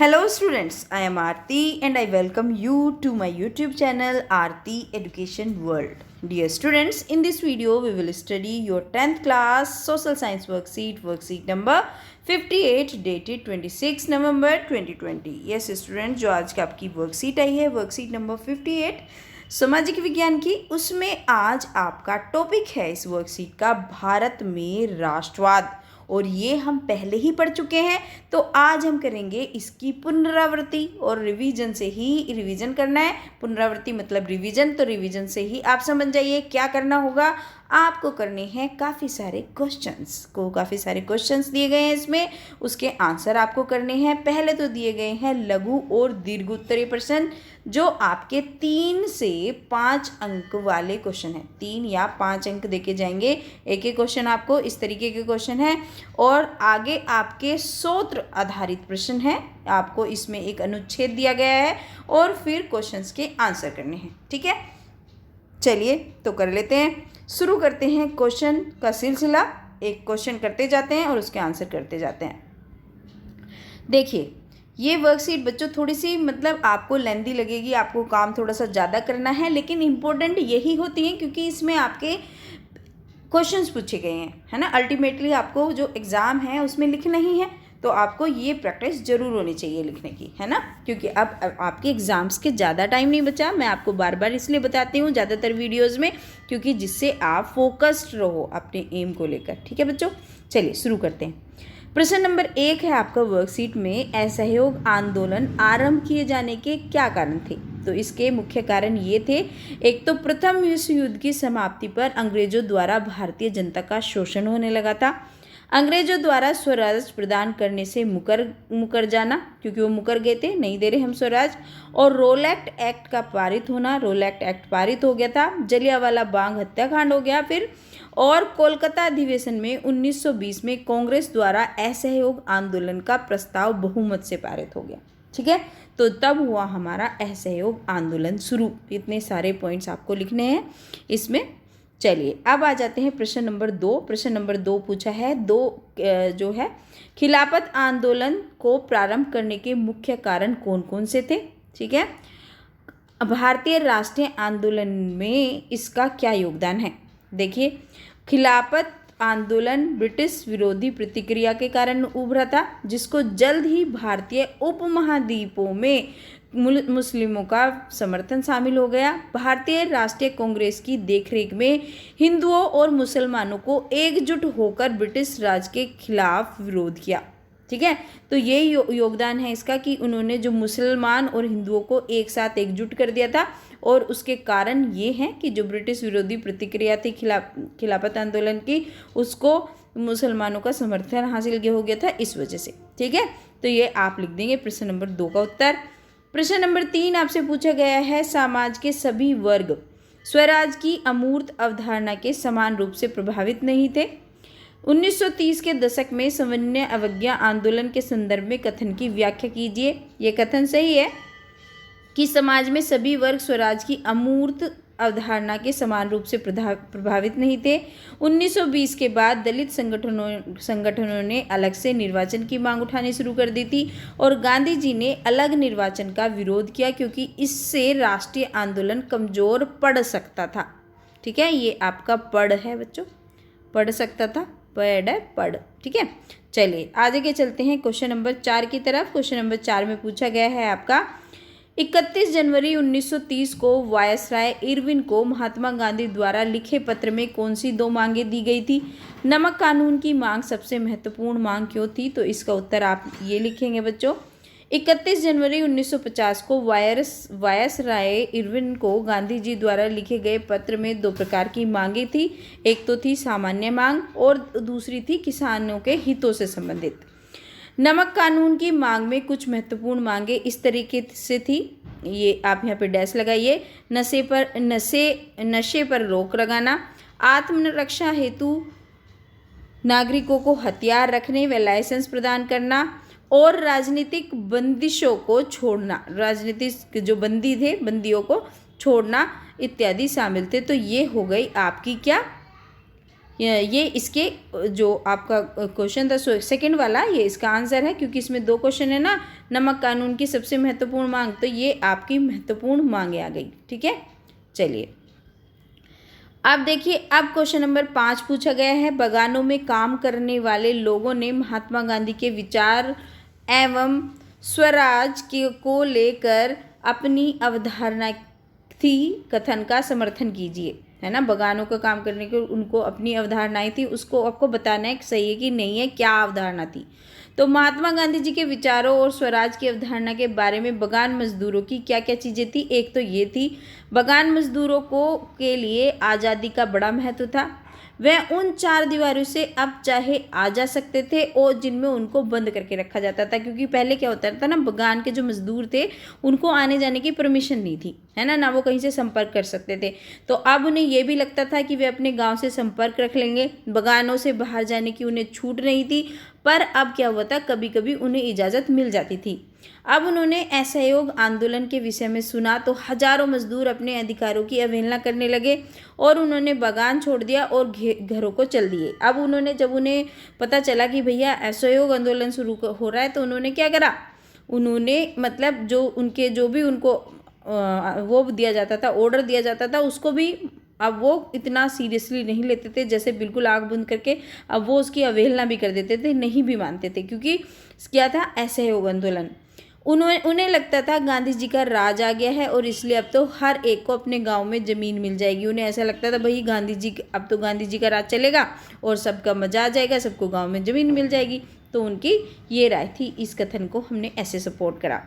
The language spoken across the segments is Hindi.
Hello students, I am Aarti and I welcome you to my YouTube channel Aarti Education World. Dear students, in this video we will study your 10th class social science worksheet number 58 dated 26 November 2020. Yes students, जो आज का आपकी वर्कशीट आई है वर्कशीट नंबर 58 सामाजिक विज्ञान की, उसमें आज आपका टॉपिक है इस वर्कशीट का भारत में राष्ट्रवाद, और ये हम पहले ही पढ़ चुके हैं। तो आज हम करेंगे इसकी पुनरावृत्ति, और रिवीजन से ही रिवीजन करना है। पुनरावृत्ति मतलब रिवीजन, तो रिवीजन से ही आप समझ जाइए क्या करना होगा। आपको करने हैं काफ़ी सारे क्वेश्चंस दिए गए हैं इसमें, उसके आंसर आपको करने हैं। पहले तो दिए गए हैं लघु और दीर्घ उत्तरीय प्रश्न, जो आपके 3 से 5 अंक वाले क्वेश्चन हैं। 3 या 5 अंक देके जाएंगे, एक एक क्वेश्चन आपको इस तरीके के क्वेश्चन हैं। और आगे आपके सूत्र आधारित प्रश्न हैं, आपको इसमें एक अनुच्छेद दिया गया है और फिर क्वेश्चंस के आंसर करने हैं। ठीक है, चलिए तो कर लेते हैं, शुरू करते हैं क्वेश्चन का सिलसिला। एक क्वेश्चन करते जाते हैं और उसके आंसर करते जाते हैं। देखिए, ये वर्कशीट बच्चों थोड़ी सी मतलब आपको लेंदी लगेगी, आपको काम थोड़ा सा ज़्यादा करना है, लेकिन इम्पोर्टेंट यही होती हैं क्योंकि इसमें आपके क्वेश्चंस पूछे गए हैं, है ना। अल्टीमेटली आपको जो एग्ज़ाम है उसमें लिखना ही है, तो आपको ये प्रैक्टिस ज़रूर होनी चाहिए लिखने की, है ना। क्योंकि अब आपके एग्ज़ाम्स के ज़्यादा टाइम नहीं बचा, मैं आपको बार बार इसलिए बताती हूँ ज़्यादातर वीडियोज़ में, क्योंकि जिससे आप फोकस्ड रहो अपने एम को लेकर। ठीक है बच्चों, चलिए शुरू करते हैं। प्रश्न नंबर 1 है आपका वर्कशीट में, असहयोग आंदोलन आरंभ किए जाने के क्या कारण थे। तो इसके मुख्य कारण ये थे, एक तो प्रथम विश्व युद्ध की समाप्ति पर अंग्रेजों द्वारा भारतीय जनता का शोषण होने लगा था। अंग्रेजों द्वारा स्वराज प्रदान करने से मुकर जाना, क्योंकि वो मुकर गए थे, नहीं दे रहे हम स्वराज। और रोलैक्ट एक्ट का पारित होना, रोलैक्ट एक्ट पारित हो गया था। जलियांवाला बाग हत्याकांड हो गया फिर। और कोलकाता अधिवेशन में 1920 में कांग्रेस द्वारा असहयोग आंदोलन का प्रस्ताव बहुमत से पारित हो गया। ठीक है, तो तब हुआ हमारा असहयोग आंदोलन शुरू। इतने सारे पॉइंट्स आपको लिखने हैं इसमें। चलिए अब आ जाते हैं प्रश्न नंबर 2। प्रश्न नंबर 2 पूछा है, जो है खिलाफत आंदोलन को प्रारंभ करने के मुख्य कारण कौन कौन से थे। ठीक है, भारतीय राष्ट्रीय आंदोलन में इसका क्या योगदान है। देखिए, खिलाफत आंदोलन ब्रिटिश विरोधी प्रतिक्रिया के कारण उभरा था, जिसको जल्द ही भारतीय उपमहाद्वीपों में मुस्लिमों का समर्थन शामिल हो गया। भारतीय राष्ट्रीय कांग्रेस की देखरेख में हिंदुओं और मुसलमानों को एकजुट होकर ब्रिटिश राज के खिलाफ विरोध किया। ठीक है, तो ये योगदान है इसका कि उन्होंने जो मुसलमान और हिंदुओं को एक साथ एकजुट कर दिया था, और उसके कारण ये है कि जो ब्रिटिश विरोधी प्रतिक्रिया थी खिलाफत आंदोलन की, उसको मुसलमानों का समर्थन हासिल हो गया था इस वजह से। ठीक है, तो ये आप लिख देंगे प्रश्न नंबर 2 का उत्तर। प्रश्न नंबर 3 आपसे पूछा गया है, समाज के सभी वर्ग स्वराज की अमूर्त अवधारणा के समान रूप से प्रभावित नहीं थे। 1930 के दशक में सविनय अवज्ञा आंदोलन के संदर्भ में कथन की व्याख्या कीजिए। ये कथन सही है कि समाज में सभी वर्ग स्वराज की अमूर्त अवधारणा के समान रूप से प्रभावित नहीं थे। 1920 के बाद दलित संगठनों ने अलग से निर्वाचन की मांग उठानी शुरू कर दी थी, और गांधी जी ने अलग निर्वाचन का विरोध किया, क्योंकि इससे राष्ट्रीय आंदोलन कमजोर पड़ सकता था। ठीक है, ये आपका पड़ है बच्चों, पढ़ सकता था, पढ़। ठीक है, चलिए आगे के चलते हैं क्वेश्चन नंबर 4 की तरफ। क्वेश्चन नंबर 4 में पूछा गया है आपका, 31 जनवरी 1930 को वायसराय इरविन को महात्मा गांधी द्वारा लिखे पत्र में कौन सी 2 मांगें दी गई थी। नमक कानून की मांग सबसे महत्वपूर्ण मांग क्यों थी। तो इसका उत्तर आप ये लिखेंगे बच्चों, 31 जनवरी 1950 को वायसराय इरविन को गांधी जी द्वारा लिखे गए पत्र में 2 प्रकार की मांगें थी। एक तो थी सामान्य मांग और दूसरी थी किसानों के हितों से संबंधित। नमक कानून की मांग में कुछ महत्वपूर्ण मांगें इस तरीके से थी, ये आप यहाँ पे डैश लगाइए, नशे पर रोक लगाना, आत्मरक्षा हेतु नागरिकों को हथियार रखने व लाइसेंस प्रदान करना, और राजनीतिक बंदिशों को छोड़ना, राजनीतिक जो बंदी थे बंदियों को छोड़ना इत्यादि शामिल थे। तो ये हो गई आपकी क्या ये इसके जो आपका क्वेश्चन था सेकंड वाला, ये इसका आंसर है, क्योंकि इसमें 2 क्वेश्चन है ना। नमक कानून की सबसे महत्वपूर्ण मांग, तो ये आपकी महत्वपूर्ण मांगे आ गई। ठीक है, चलिए अब देखिए, अब क्वेश्चन नंबर 5 पूछा गया है। बगानों में काम करने वाले लोगों ने महात्मा गांधी के विचार एवं स्वराज को लेकर अपनी अवधारणा थी कथन का समर्थन कीजिए, है ना। बगानों का काम करने के उनको अपनी अवधारणाएं थी, उसको आपको बताना है सही है कि नहीं है, क्या अवधारणा थी। तो महात्मा गांधी जी के विचारों और स्वराज की अवधारणा के बारे में बगान मजदूरों की क्या क्या चीज़ें थी। एक तो ये थी, बगान मजदूरों को के लिए आज़ादी का बड़ा महत्व था। वह उन 4 दीवारों से अब चाहे आ जा सकते थे और जिनमें उनको बंद करके रखा जाता था, क्योंकि पहले क्या होता था ना, बगान के जो मजदूर थे उनको आने जाने की परमिशन नहीं थी, है ना वो कहीं से संपर्क कर सकते थे। तो अब उन्हें ये भी लगता था कि वे अपने गांव से संपर्क रख लेंगे, बगानों से बाहर जाने की उन्हें छूट नहीं थी। पर अब क्या हुआ था, कभी कभी उन्हें इजाज़त मिल जाती थी। अब उन्होंने असहयोग आंदोलन के विषय में सुना तो हजारों मजदूर अपने अधिकारों की अवहेलना करने लगे और उन्होंने बगान छोड़ दिया और घरों को चल दिए। अब उन्होंने, जब उन्हें पता चला कि भैया असहयोग आंदोलन शुरू हो रहा है, तो उन्होंने क्या करा, उन्होंने मतलब जो उनके जो भी उनको वो दिया जाता था, ऑर्डर दिया जाता था, उसको भी अब वो इतना सीरियसली नहीं लेते थे, जैसे बिल्कुल आँख बंद करके अब वो उसकी अवहेलना भी कर देते थे, नहीं भी मानते थे, क्योंकि क्या था, असहयोग आंदोलन। उन्हें लगता था गांधी जी का राज आ गया है और इसलिए अब तो हर एक को अपने गांव में ज़मीन मिल जाएगी। उन्हें ऐसा लगता था भाई गांधी जी, अब तो गांधी जी का राज चलेगा और सबका मजा आ जाएगा, सबको गांव में ज़मीन मिल जाएगी। तो उनकी ये राय थी। इस कथन को हमने ऐसे सपोर्ट करा।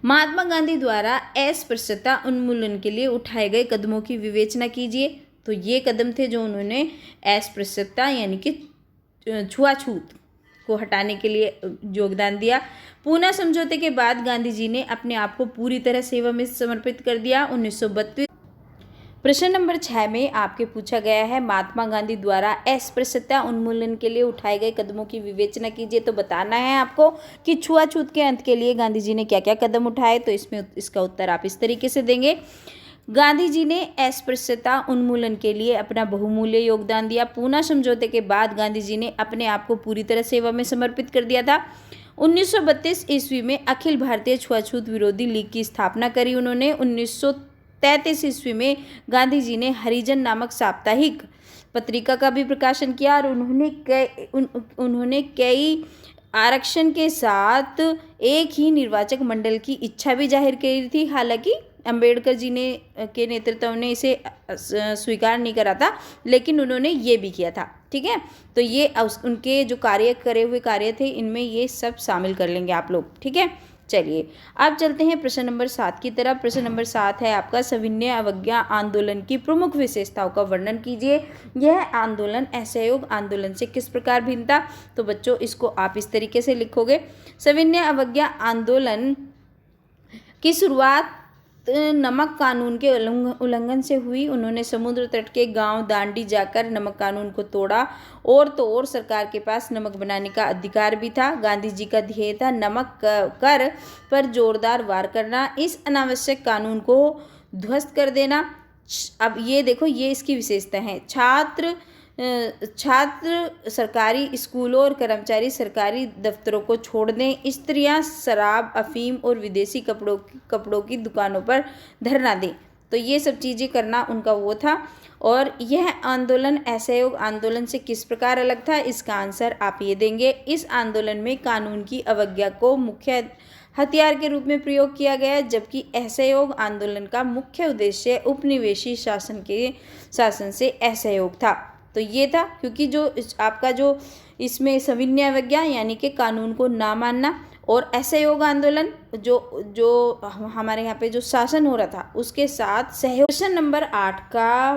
महात्मा गांधी द्वारा अस्पृश्यता उन्मूलन के लिए उठाए गए कदमों की विवेचना कीजिए। तो ये कदम थे जो उन्होंने अस्पृश्यता यानी कि छुआछूत को हटाने के लिए योगदान दिया। पूना समझौते के बाद गांधी जी ने अपने आप को पूरी तरह सेवा में समर्पित कर दिया। 1932 प्रश्न नंबर 6 में आपके पूछा गया है, महात्मा गांधी द्वारा अस्पृश्यता उन्मूलन के लिए उठाए गए कदमों की विवेचना कीजिए। तो बताना है आपको कि छुआछूत के अंत के लिए गांधी जी ने क्या क्या कदम उठाए। तो इसमें इसका उत्तर आप इस तरीके से देंगे, गांधी जी ने अस्पृश्यता उन्मूलन के लिए अपना बहुमूल्य योगदान दिया। पूना समझौते के बाद गांधी जी ने अपने आप को पूरी तरह सेवा में समर्पित कर दिया था। 1932 ईस्वी में अखिल भारतीय छुआछूत विरोधी लीग की स्थापना करी उन्होंने। 1933 ईस्वी में गांधी जी ने हरिजन नामक साप्ताहिक पत्रिका का भी प्रकाशन किया और उन्होंने कई आरक्षण के साथ एक ही निर्वाचक मंडल की इच्छा भी जाहिर की थी। हालांकि अंबेडकर जी ने के नेतृत्व ने इसे स्वीकार नहीं करा था, लेकिन उन्होंने ये भी किया था। ठीक है, तो ये उनके जो कार्य करे हुए कार्य थे, इनमें ये सब शामिल कर लेंगे आप लोग। ठीक है, चलिए अब चलते हैं प्रश्न नंबर 7 की तरफ। प्रश्न नंबर 7 है आपका, सविनय अवज्ञा आंदोलन की प्रमुख विशेषताओं का वर्णन कीजिए। यह आंदोलन असहयोग आंदोलन से किस प्रकार भिन्न था। तो बच्चों इसको आप इस तरीके से लिखोगे, सविनय अवज्ञा आंदोलन की शुरुआत नमक कानून के उल्लंघन से हुई। उन्होंने समुद्र तट के गांव दांडी जाकर नमक कानून को तोड़ा और तो और सरकार के पास नमक बनाने का अधिकार भी था। गांधी जी का ध्येय था नमक कर पर जोरदार वार करना, इस अनावश्यक कानून को ध्वस्त कर देना। अब ये देखो, ये इसकी विशेषता है। छात्र सरकारी स्कूलों और कर्मचारी सरकारी दफ्तरों को छोड़ दें। स्त्रियां शराब, अफीम और विदेशी कपड़ों की दुकानों पर धरना दें। तो ये सब चीज़ें करना उनका वो था। और यह आंदोलन असहयोग आंदोलन से किस प्रकार अलग था, इसका आंसर आप ये देंगे। इस आंदोलन में कानून की अवज्ञा को मुख्य हथियार के रूप में प्रयोग किया गया, जबकि असहयोग आंदोलन का मुख्य उद्देश्य उपनिवेशी शासन से असहयोग था। तो ये था, क्योंकि जो आपका जो इसमें सविनय अवज्ञा यानी कि कानून को ना मानना और असहयोग आंदोलन जो हमारे यहाँ पे जो शासन हो रहा था उसके साथ सहयोग। क्वेश्चन नंबर 8 का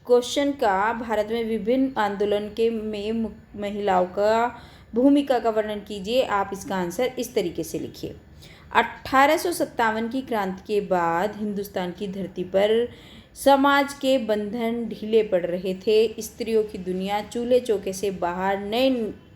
क्वेश्चन का भारत में विभिन्न आंदोलन के में महिलाओं का भूमिका का वर्णन कीजिए। आप इसका आंसर इस तरीके से लिखिए। 1857 की क्रांति के बाद हिंदुस्तान की धरती पर समाज के बंधन ढीले पड़ रहे थे। स्त्रियों की दुनिया चूल्हे चौके से बाहर नए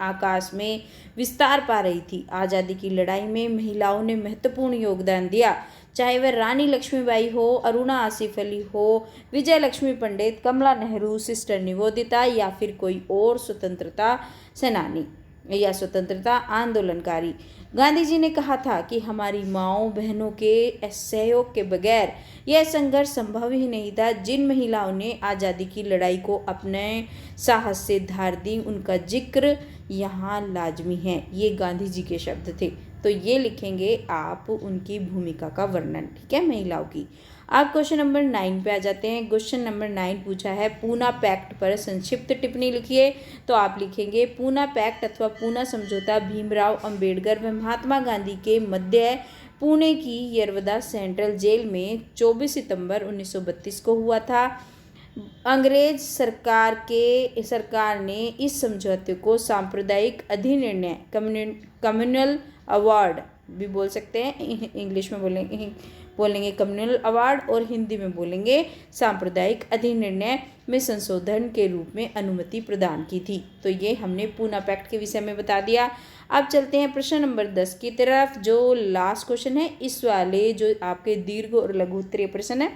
आकाश में विस्तार पा रही थी। आज़ादी की लड़ाई में महिलाओं ने महत्वपूर्ण योगदान दिया, चाहे वह रानी लक्ष्मीबाई हो, अरुणा आसिफ अली हो, विजय लक्ष्मी पंडित, कमला नेहरू, सिस्टर निवेदिता या फिर कोई और स्वतंत्रता सेनानी या स्वतंत्रता आंदोलनकारी। गांधी जी ने कहा था कि हमारी माँओं बहनों के सहयोग के बगैर यह संघर्ष संभव ही नहीं था। जिन महिलाओं ने आज़ादी की लड़ाई को अपने साहस से धार दी, उनका जिक्र यहाँ लाजमी है। ये गांधी जी के शब्द थे, तो ये लिखेंगे आप उनकी भूमिका का वर्णन, ठीक है, महिलाओं की। आप क्वेश्चन नंबर 9 पे आ जाते हैं। क्वेश्चन नंबर 9 पूछा है पूना पैक्ट पर संक्षिप्त टिप्पणी लिखिए। तो आप लिखेंगे पूना पैक्ट अथवा पूना समझौता भीमराव अंबेडकर व महात्मा गांधी के मध्य पुणे की यरवदा सेंट्रल जेल में 24 सितंबर 1932 को हुआ था। अंग्रेज सरकार ने इस समझौते को सांप्रदायिक अधिनिर्णय कम्युनल अवार्ड भी बोल सकते हैं, इंग्लिश में बोलेंगे कम्युनल अवार्ड और हिंदी में बोलेंगे सांप्रदायिक अधिनिर्णय में संशोधन के रूप में अनुमति प्रदान की थी। तो ये हमने पूना पैक्ट के विषय में बता दिया। अब चलते हैं प्रश्न नंबर 10 की तरफ, जो लास्ट क्वेश्चन है इस वाले, जो आपके दीर्घ और लघु उत्तरीय प्रश्न है।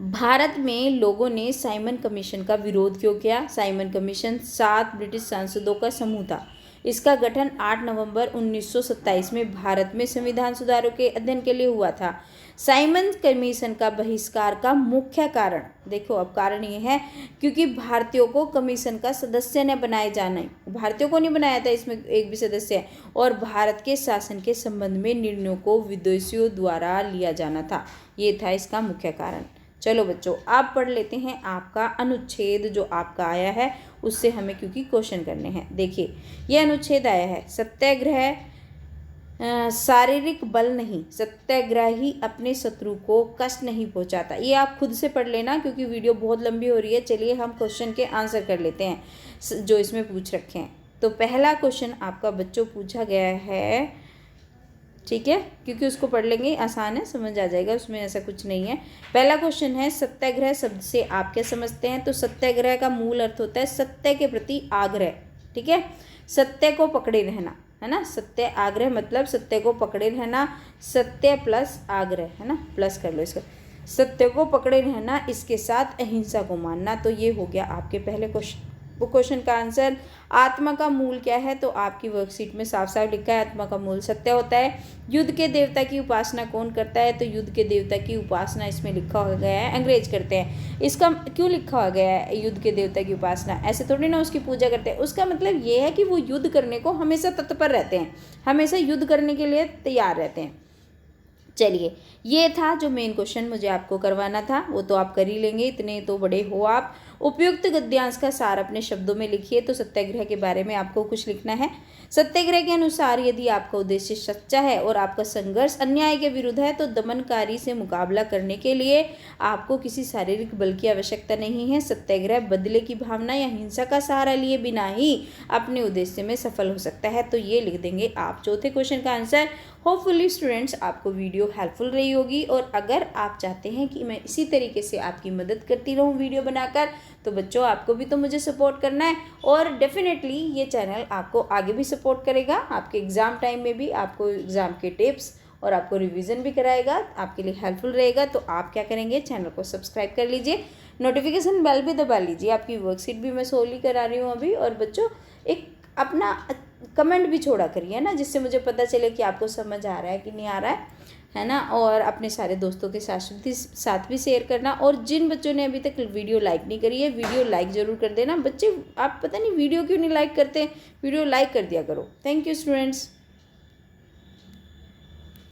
भारत में लोगों ने साइमन कमीशन का विरोध क्यों किया? साइमन कमीशन 7 ब्रिटिश सांसदों का समूह था। इसका गठन 8 नवंबर 1927 में भारत में संविधान सुधारों के अध्ययन के लिए हुआ था। साइमन कमीशन का बहिष्कार का मुख्य कारण, देखो अब कारण ये है क्योंकि भारतीयों को कमीशन का सदस्य न बनाए जाना, भारतीयों को नहीं बनाया था, इसमें एक भी सदस्य है, और भारत के शासन के संबंध में निर्णयों को विदेशियों द्वारा लिया जाना था। ये था इसका मुख्य कारण। चलो बच्चों, आप पढ़ लेते हैं आपका अनुच्छेद जो आपका आया है उससे हमें क्योंकि क्वेश्चन करने हैं। देखिए यह अनुच्छेद आया है, सत्याग्रह शारीरिक बल नहीं, सत्याग्रही अपने शत्रु को कष्ट नहीं पहुंचाता। ये आप खुद से पढ़ लेना क्योंकि वीडियो बहुत लंबी हो रही है। चलिए हम क्वेश्चन के आंसर कर लेते हैं जो इसमें पूछ रखे हैं। तो पहला क्वेश्चन आपका बच्चों पूछा गया है, ठीक है, क्योंकि उसको पढ़ लेंगे, आसान है, समझ आ जाएगा, उसमें ऐसा कुछ नहीं है। पहला क्वेश्चन है सत्याग्रह शब्द से आप क्या समझते हैं? तो सत्याग्रह का मूल अर्थ होता है सत्य के प्रति आग्रह, ठीक है, सत्य को पकड़े रहना, है ना। सत्य आग्रह मतलब सत्य को पकड़े रहना, सत्य प्लस आग्रह, है ना, प्लस कर लो इसका, सत्य को पकड़े रहना, इसके साथ अहिंसा को मानना। तो ये हो गया आपके पहले क्वेश्चन का आंसर। आत्मा का मूल क्या है? तो आपकी वर्कशीट में साफ साफ लिखा है आत्मा का मूल सत्य होता है। युद्ध के देवता की उपासना कौन करता है? तो युद्ध के देवता की उपासना इसमें लिखा हो गया है अंग्रेज करते हैं। इसका क्यों लिखा हो गया है युद्ध के देवता की उपासना? ऐसे थोड़ी ना उसकी पूजा करते हैं, उसका मतलब ये है कि वो युद्ध करने को हमेशा तत्पर रहते हैं, हमेशा युद्ध करने के लिए तैयार रहते हैं। चलिए ये था जो मेन क्वेश्चन मुझे आपको करवाना था, वो तो आप कर ही लेंगे, इतने तो बड़े हो आप। उपयुक्त गद्यांश का सार अपने शब्दों में लिखिए। तो सत्याग्रह के बारे में आपको कुछ लिखना है। सत्याग्रह के अनुसार यदि आपका उद्देश्य सच्चा है और आपका संघर्ष अन्याय के विरुद्ध है तो दमनकारी से मुकाबला करने के लिए आपको किसी शारीरिक बल की आवश्यकता नहीं है। सत्याग्रह बदले की भावना या हिंसा का सहारा लिए बिना ही अपने उद्देश्य में सफल हो सकता है। तो ये लिख देंगे आप चौथे क्वेश्चन का आंसर। होपफुली स्टूडेंट्स आपको वीडियो हेल्पफुल रही होगी, और अगर आप चाहते हैं कि मैं इसी तरीके से आपकी मदद करती रहूं वीडियो बनाकर, तो बच्चों आपको भी तो मुझे सपोर्ट करना है, और डेफिनेटली ये चैनल आपको आगे भी सपोर्ट करेगा। आपके एग्ज़ाम टाइम में भी आपको एग्ज़ाम के टिप्स और आपको रिवीजन भी कराएगा, आपके लिए हेल्पफुल रहेगा। तो आप क्या करेंगे, चैनल को सब्सक्राइब कर लीजिए, नोटिफिकेशन बेल भी दबा लीजिए। आपकी वर्कशीट भी मैं सोली करा रही हूँ अभी। और बच्चों एक अपना कमेंट भी छोड़ा करिए ना, जिससे मुझे पता चले कि आपको समझ आ रहा है कि नहीं आ रहा है ना। और अपने सारे दोस्तों के साथ भी शेयर करना। और जिन बच्चों ने अभी तक वीडियो लाइक नहीं करी है, वीडियो लाइक ज़रूर कर देना। बच्चे आप पता नहीं वीडियो क्यों नहीं लाइक करते, वीडियो लाइक कर दिया करो। Thank you students.